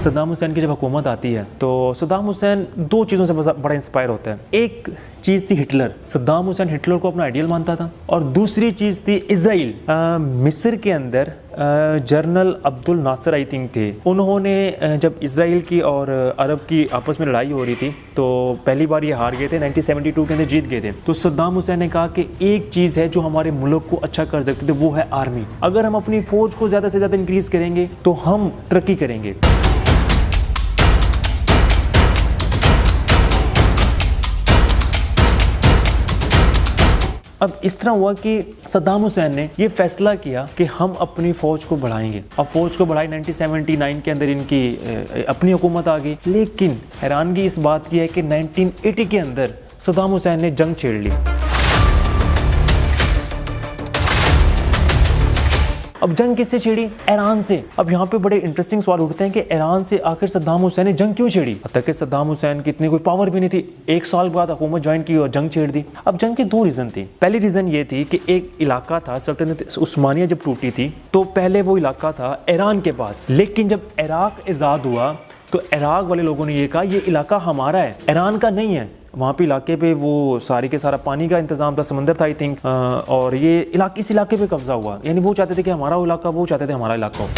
सद्दाम हुसैन की जब हुकूमत आती है तो सद्दाम हुसैन दो चीज़ों से बड़ा इंस्पायर होता है। एक चीज़ थी हिटलर, सद्दाम हुसैन हिटलर को अपना आइडियल मानता था, और दूसरी चीज़ थी इज़राइल। मिस्र के अंदर general Abdul Nasser I think थे, उन्होंने जब इज़राइल की और अरब की आपस में लड़ाई हो रही थी तो पहली बार ये हार गए थे, 1972 के अंदर जीत गए थे। तो सद्दाम हुसैन ने कहा कि एक चीज़ है जो हमारे मुल्क को अच्छा कर सकती है, वो है आर्मी। अगर हम अपनी फ़ौज को ज़्यादा से ज़्यादा इंक्रीज़ करेंगे तो हम तरक्की करेंगे। अब इस तरह हुआ कि सद्दाम हुसैन ने ये फैसला किया कि हम अपनी फ़ौज को बढ़ाएंगे। अब फ़ौज को बढ़ाई, 1979 के अंदर इनकी अपनी हुकूमत आ गई। लेकिन हैरानगी इस बात की है कि 1980 के अंदर सद्दाम हुसैन ने जंग छेड़ ली। अब जंग किससे छेड़ी? ईरान से। अब यहाँ पे बड़े इंटरेस्टिंग सवाल उठते हैं कि ईरान से आखिर सद्दाम हुसैन ने जंग क्यों छेड़ी? अब तक कि सद्दाम हुसैन की इतनी कोई पावर भी नहीं थी, 1 साल बाद हुकूमत ज्वाइन की और जंग छेड़ दी। अब जंग के 2 रीज़न थे। पहली रीज़न ये थी कि एक इलाका था, सल्तनत उस्मानिया जब टूटी थी तो पहले वो इलाका था ईरान के पास, लेकिन जब इराक आज़ाद हुआ तो इराक वाले लोगों ने ये कहा ये इलाका हमारा है, ईरान का नहीं है। वहाँ पे इलाके पे वो सारी के सारा पानी का इंतज़ाम था, समंदर था आई थिंक, और ये इस इलाके पे कब्जा हुआ। यानी वो चाहते थे कि हमारा इलाका, वो चाहते थे हमारा इलाका हो।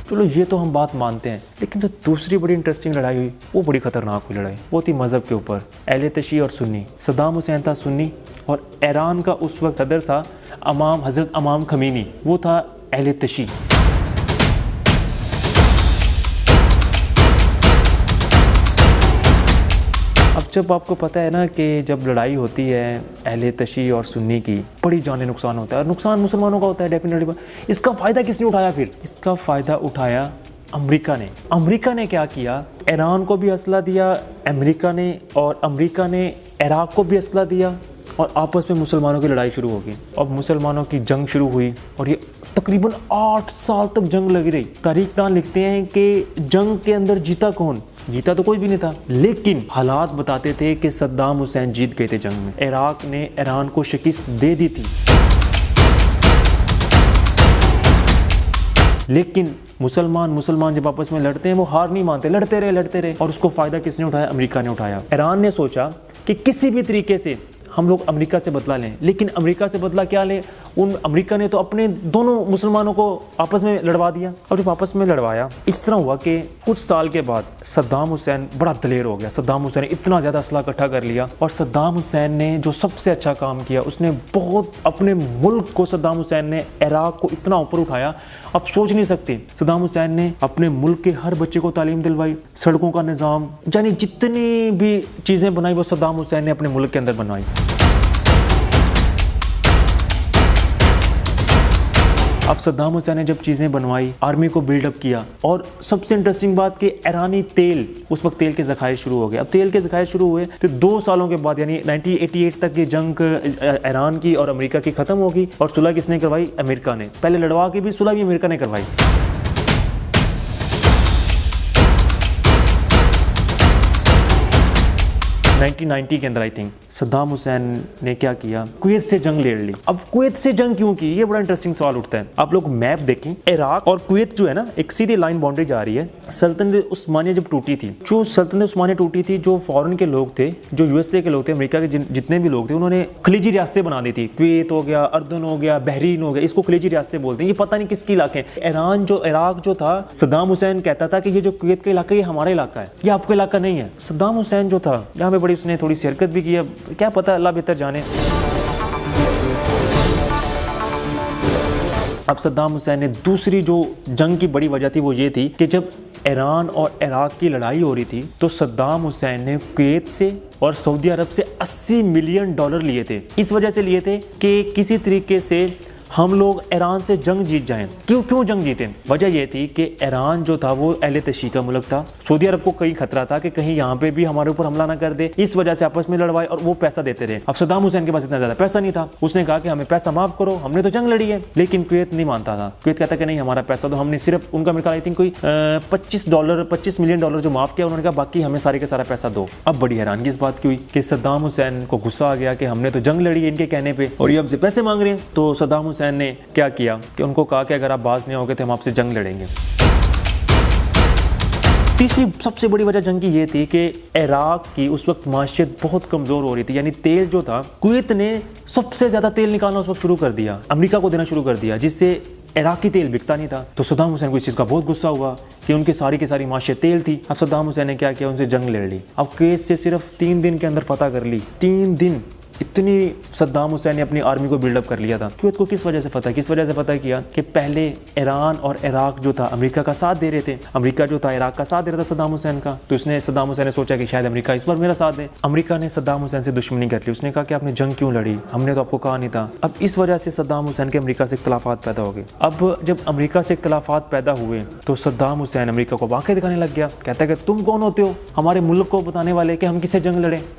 चलो ये तो हम बात मानते हैं, लेकिन जो दूसरी बड़ी इंटरेस्टिंग लड़ाई हुई वो बड़ी ख़तरनाक हुई लड़ाई। वो थी मज़हब के ऊपर, अहले तशी और सुन्नी। सद्दाम हुसैन था सुन्नी और ईरान का उस वक्त सदर था हज़रत इमाम खमीनी, वो था अहले तशी। अब जब आपको पता है ना कि जब लड़ाई होती है अहले तशी और सुन्नी की, बड़ी जाने नुकसान होता है, और नुकसान मुसलमानों का होता है डेफिनेटली। इसका फ़ायदा किसने उठाया? फिर इसका फ़ायदा उठाया अमेरिका ने। अमेरिका ने क्या किया? ईरान को भी असला दिया अमेरिका ने, और अमेरिका ने इराक को भी असला दिया, और आपस में मुसलमानों की लड़ाई शुरू हो गई। अब मुसलमानों की जंग शुरू हुई और ये तकरीबन 8 साल तक जंग लगी रही। तारीखदान लिखते हैं कि जंग के अंदर जीता कौन? जीता तो कोई भी नहीं था, लेकिन हालात बताते थे कि सद्दाम हुसैन जीत गए थे जंग में। इराक ने ईरान को शिकस्त दे दी थी, लेकिन मुसलमान जब आपस में लड़ते हैं वो हार नहीं मानते, लड़ते रहे। और उसको फ़ायदा किसने उठाया? अमेरिका ने उठाया। ईरान ने सोचा कि किसी भी तरीके से हम लोग अमेरिका से बदला लें, लेकिन अमेरिका से बदला क्या लें? अमेरिका ने तो अपने दोनों मुसलमानों को आपस में लड़वा दिया। और जब आपस में लड़वाया, इस तरह हुआ कि कुछ साल के बाद सद्दाम हुसैन बड़ा दलेर हो गया। सद्दाम हुसैन ने इतना ज़्यादा असला इकट्ठा कर लिया, और सद्दाम हुसैन ने जो सबसे अच्छा काम किया, उसने बहुत अपने मुल्क को, सद्दाम हुसैन ने इराक को इतना ऊपर उठाया, आप सोच नहीं सकते। सद्दाम हुसैन ने अपने मुल्क के हर बच्चे को तालीम दिलवाई, सड़कों का निज़ाम, यानी जितनी भी चीज़ें बनाई वो सद्दाम हुसैन ने अपने मुल्क के अंदर बनवाई। अब सद्दाम हुसैन ने जब चीज़ें बनवाई, आर्मी को बिल्डअप किया, और सबसे इंटरेस्टिंग बात कि ईरानी तेल, उस वक्त तेल के ज़खायर शुरू हो गए। अब तेल के ज़खायर शुरू हुए तो 2 सालों के बाद, यानी 1988 तक ये जंग ईरान की और अमेरिका की ख़त्म होगी। और सुलह किसने करवाई? अमेरिका ने। पहले लड़वा के भी सुलह भी अमेरिका ने करवाई। 1990 के अंदर आई थिंक सद्दाम हुसैन ने क्या किया? कुवैत से जंग लड़ ली। अब कुवैत से जंग क्यों की? ये बड़ा इंटरेस्टिंग सवाल उठता है। आप लोग मैप देखें, इराक और कुवैत जो है ना, एक सीधी लाइन बाउंड्री जा रही है। सल्तनत उस्मानिया जब टूटी थी, जो सल्तनत उस्मानिया टूटी थी, जो फॉरेन के लोग थे, जो यूएसए के लोग थे, अमेरिका के जितने भी लोग थे, उन्होंने खलीजी रियासतें बना दी थी। कुवैत हो गया, अर्दन हो गया, बहरीन हो गया, इसको खलीजी रियासतें बोलते हैं। ये पता नहीं किसके इलाके। इराक जो था, सद्दाम हुसैन कहता था कि ये जो कुवैत का इलाका, ये हमारा इलाका है, ये आपका इलाका नहीं है। सद्दाम हुसैन जो था, यहाँ पे बड़ी उसने थोड़ी सी हरकत भी की, क्या पता, अल्लाह बेहतर जाने। अब सद्दाम हुसैन ने दूसरी जो जंग की बड़ी वजह थी वो ये थी कि जब ईरान और इराक की लड़ाई हो रही थी तो सद्दाम हुसैन ने कुवैत से और सऊदी अरब से $80 मिलियन लिए थे। इस वजह से लिए थे कि किसी तरीके से हम लोग ईरान से जंग जीत जाएं। क्यों जंग जीते? वजह यह थी कि ईरान जो था वो अहले तशी का मुल्क था। सऊदी अरब को कहीं खतरा था कि कहीं यहाँ पे भी हमारे ऊपर हमला ना कर दे, इस वजह से आपस में लड़वाए और वो पैसा देते रहे। अब सद्दाम हुसैन के पास इतना ज्यादा पैसा नहीं था, उसने कहा कि हमें पैसा माफ करो, हमने तो जंग लड़ी है। लेकिन कुवैत नहीं मानता था। कुवैत कहता कि नहीं, हमारा पैसा तो हमने सिर्फ उनका मेरे ख्याल आई थिंक कोई $25 मिलियन जो माफ किया, उन्होंने कहा बाकी हमें सारे के सारा पैसा दो। अब बड़ी हैरानगी इस बात की हुई कि सद्दाम हुसैन को गुस्सा आ गया कि हमने तो जंग लड़ी है इनके कहने पे और ये हमसे पैसे मांग रहे हैं। तो सद्दाम हुसैन ने क्या किया कि उनको कहा कि अगर आप बाज नहीं होगे तो हम आपसे जंग लड़ेंगे। तीसरी सबसे बड़ी वजह जंग की ये थी कि इराक की उस वक्त माशियत बहुत कमजोर हो रही थी, यानी तेल जो था, कुवैत ने सबसे ज्यादा तेल निकालना उस वक्त शुरू कर दिया, अमेरिका को देना शुरू कर दिया, जिससे इराकी तेल बिकता नहीं था। तो सद्दाम हुसैन को इस चीज़ का बहुत गुस्सा हुआ कि उनकी सारी की सारी माशियत तेल थी। अब सद्दाम हुसैन ने क्या किया, उनसे जंग लड़ ली। अब कुवैत से सिर्फ 3 दिन के अंदर फतह कर ली। 3 दिन, इतनी सद्दाम हुसैन ने अपनी आर्मी को बिल्डअप कर लिया था। कुवैत को किस वजह से फतह किया कि पहले ईरान और इराक जो था अमेरिका का साथ दे रहे थे, अमेरिका जो था इराक का साथ दे रहा था सद्दाम हुसैन का। तो सद्दाम हुसैन ने सोचा कि शायद अमेरिका इस बार मेरा साथ दे। अमेरिका ने सद्दाम हुसैन से दुश्मनी कर ली। उसने कहा कि आपने जंग क्यों लड़ी, हमने तो आपको कहा नहीं था। अब इस वजह से सद्दाम हुसैन के अमेरिका से इख्तलाफात पैदा हो गए। अब जब अमेरिका से इख्तलाफात पैदा हुए तो सद्दाम हुसैन अमेरिका को वाक़ई दिखाने लग गया। कहता है कि तुम कौन होते हो हमारे मुल्क को बताने वाले कि हम किससे जंग लड़े।